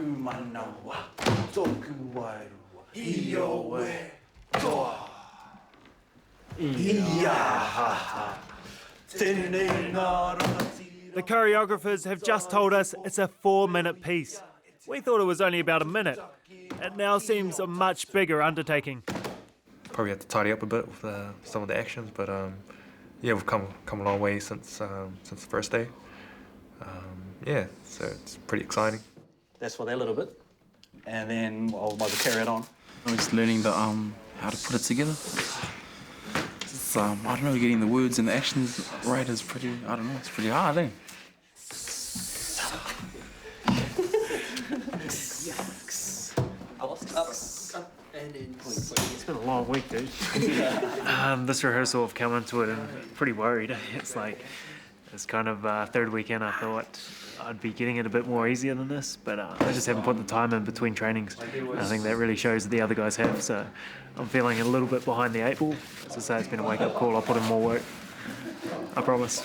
The choreographers have just told us it's a 4-minute piece. We thought it was only about a minute. It now seems a much bigger undertaking. Probably have to tidy up a bit with some of the actions, but yeah, we've come a long way since the first day. Yeah, so it's pretty exciting. That's for that little bit, and then I'll maybe carry it on. I'm just learning the how to put it together. It's, I don't know, getting the words and the actions right is pretty. I don't know, it's pretty hard, eh? It's been a long week, dude. This rehearsal, I've come into it and pretty worried. It's kind of third weekend. I thought I'd be getting it a bit more easier than this, but I just haven't put the time in between trainings. And I think that really shows that the other guys have, so I'm feeling a little bit behind the 8 ball. As I say, it's been a wake-up call. I'll put in more work. I promise.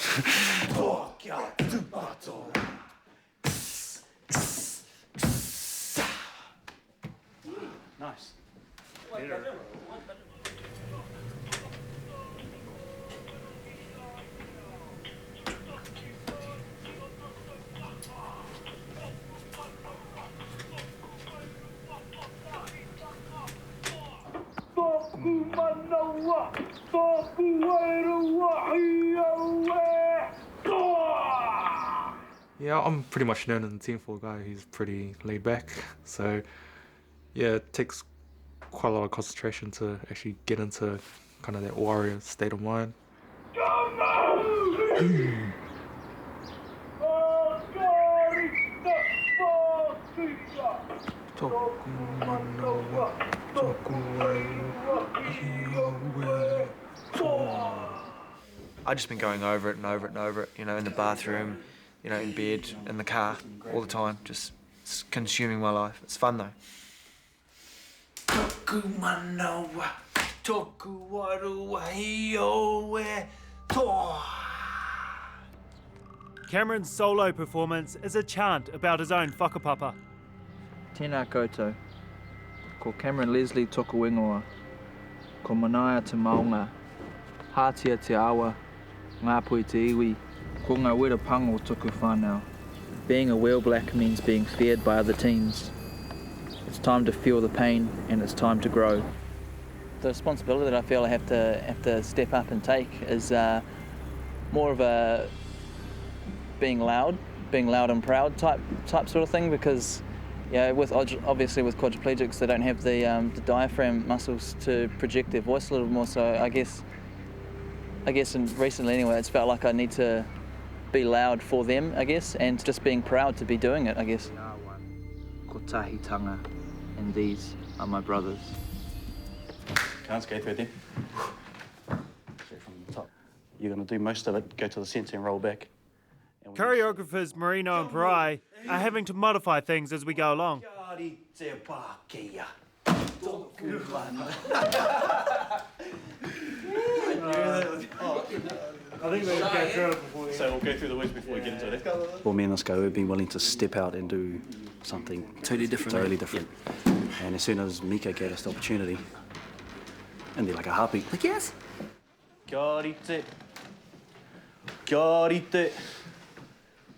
Nice. Yeah, I'm pretty much known in the team for a guy who's pretty laid back. So yeah, it takes quite a lot of concentration to actually get into kind of that warrior state of mind. I've just been going over it and over it and over it, you know, in the bathroom, you know, in bed, in the car, all the time, just it's consuming my life. It's fun though. Cameron's solo performance is a chant about his own whakapapa. Tēnā koutou. Ko Cameron Leslie toko ingoa. Ko manaia te maunga. Hātia te awa. Ngā pui te iwi. Ko ngā wera pango toko whānau. Being a wheel black means being feared by other teams. It's time to feel the pain and it's time to grow. The responsibility that I feel I have to step up and take is more of a being loud and proud type sort of thing, because obviously with quadriplegics they don't have the diaphragm muscles to project their voice a little more. So I guess recently anyway, it's felt like I need to be loud for them, I guess, and just being proud to be doing it, I guess. Kotahitanga, and these are my brothers. Can't skate through there. Straight from the top. You're going to do most of it, go to the centre and roll back. Choreographers Marino and Parai are having to modify things as we go along. I think we'll go through it before. So we'll go through the words before we get into it. Well, me and this guy, we've been willing to step out and do something totally different. And as soon as Mika gave us the opportunity, and they're like a heartbeat, like yes. Garite, garite,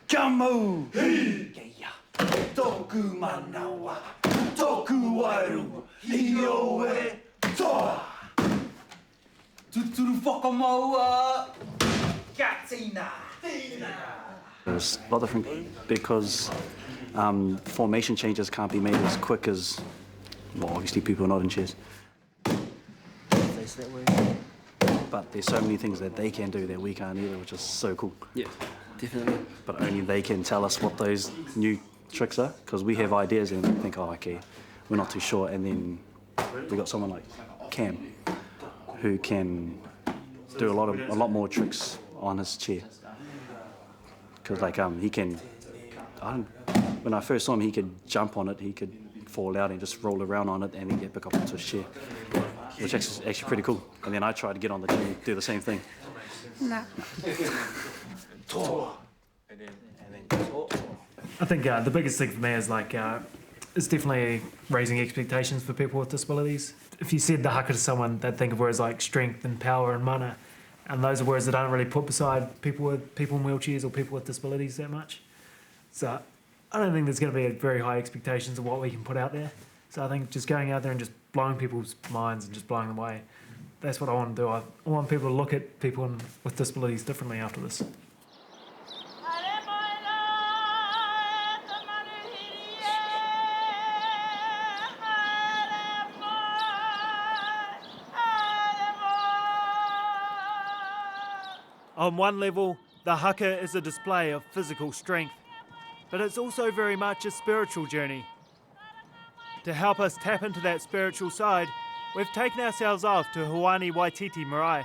kamo. Toku manawa, toku waru, hioe, toa. Tuturu whakamaua, katina. It's a lot different because formation changes can't be made as quick as, well, obviously people are not in chairs. But there's so many things that they can do that we can't either, which is so cool. Yeah, definitely. But only they can tell us what those new tricks are, because we have ideas and we think, oh, okay, we're not too sure. And then we got someone like Cam, who can do a lot more tricks on his chair. Because like he can, when I first saw him, he could jump on it, he could fall out and just roll around on it and then get back up onto his chair, which is actually pretty cool. And then I tried to get on the chair and do the same thing. No. I think the biggest thing for me is like it's definitely raising expectations for people with disabilities. If you said the haka to someone, they'd think of words like strength and power and mana, and those are words that aren't really put beside people in wheelchairs or people with disabilities that much. So I don't think there's going to be very high expectations of what we can put out there. So I think just going out there and just blowing people's minds and just blowing them away, that's what I want to do. I want people to look at people with disabilities differently after this. On one level, the haka is a display of physical strength, but it's also very much a spiritual journey. To help us tap into that spiritual side, we've taken ourselves off to Hawani Waititi Marae.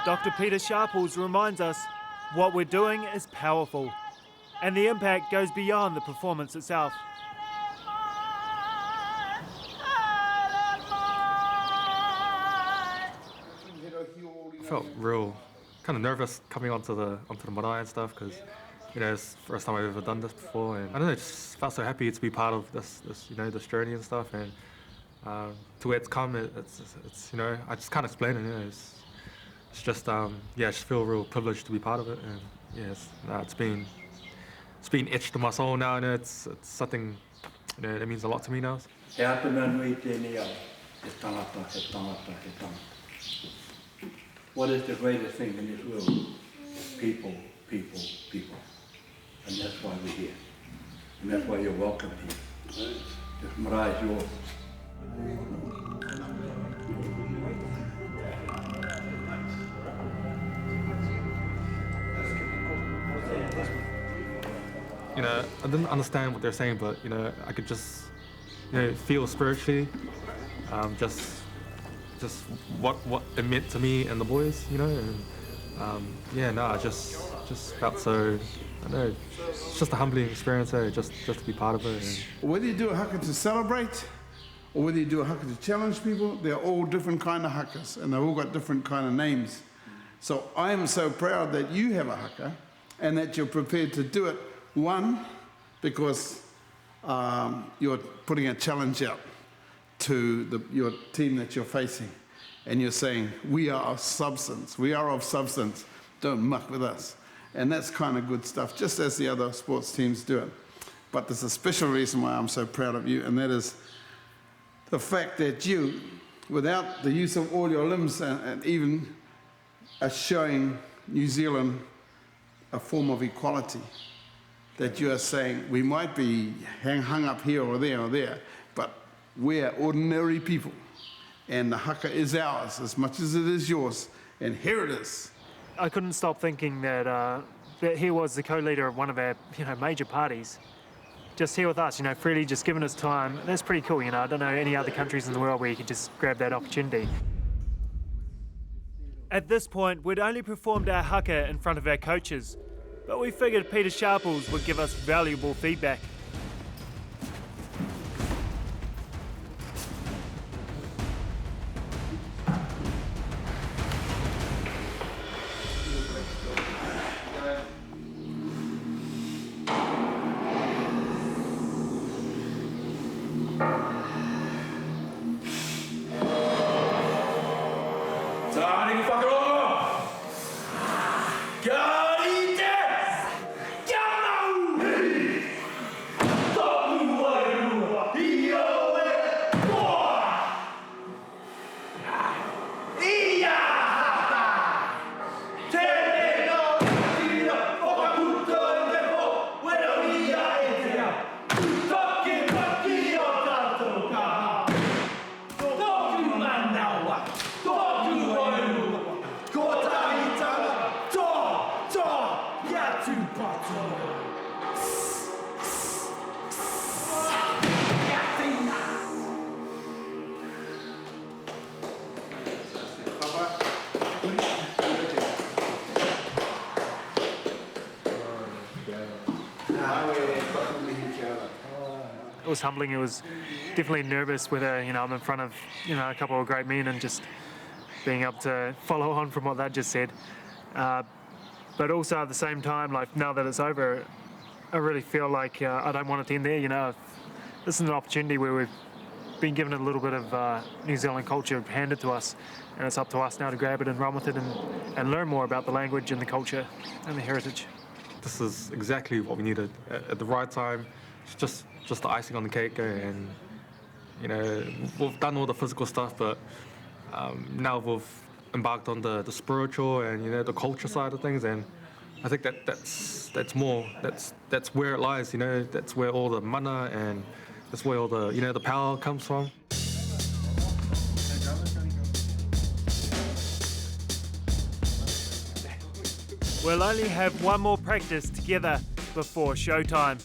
Dr. Peter Sharples reminds us what we're doing is powerful, and the impact goes beyond the performance itself. I felt real kind of nervous coming onto the marae and stuff because it's the first time I've ever done this before, and I don't know, just felt so happy to be part of this this journey and stuff, and to where it's come, it's I just can't explain it. It's just I just feel real privileged to be part of it, and it's been etched in my soul now, and it's something that means a lot to me now. What is the greatest thing in this world? People, people, people. And that's why we're here. And that's why you're welcome here. This marae is yours. I didn't understand what they're saying, but I could just feel spiritually just what it meant to me and the boys, and I just felt so, I don't know, it's just a humbling experience, just to be part of it. And whether you do a haka to celebrate or whether you do a haka to challenge people, they're all different kind of hakas, and they've all got different kind of names. So I am so proud that you have a haka and that you're prepared to do it. One, because you're putting a challenge out to your team that you're facing, and you're saying, we are of substance, don't muck with us. And that's kind of good stuff, just as the other sports teams do it. But there's a special reason why I'm so proud of you, and that is the fact that you, without the use of all your limbs and even showing New Zealand a form of equality, that you are saying, we might be hung up here or there, but we're ordinary people, and the haka is ours as much as it is yours, and here it is. I couldn't stop thinking that he was the co-leader of one of our major parties, just here with us, freely just giving us time. That's pretty cool, I don't know any other countries in the world where you could just grab that opportunity. At this point, we'd only performed our haka in front of our coaches, but we figured Peter Sharples would give us valuable feedback. It was humbling. It was definitely nervous whether I'm in front of a couple of great men and just being able to follow on from what they just said. But also at the same time, like now that it's over, I really feel like I don't want it to end there. This is an opportunity where we've been given a little bit of New Zealand culture handed to us, and it's up to us now to grab it and run with it and learn more about the language and the culture and the heritage. This is exactly what we needed at the right time. It's just the icing on the cake, and we've done all the physical stuff, but now we've embarked on the spiritual and the culture side of things, and I think that's more. That's where it lies. That's where all the mana and that's where all the the power comes from. We'll only have one more practice together before showtime.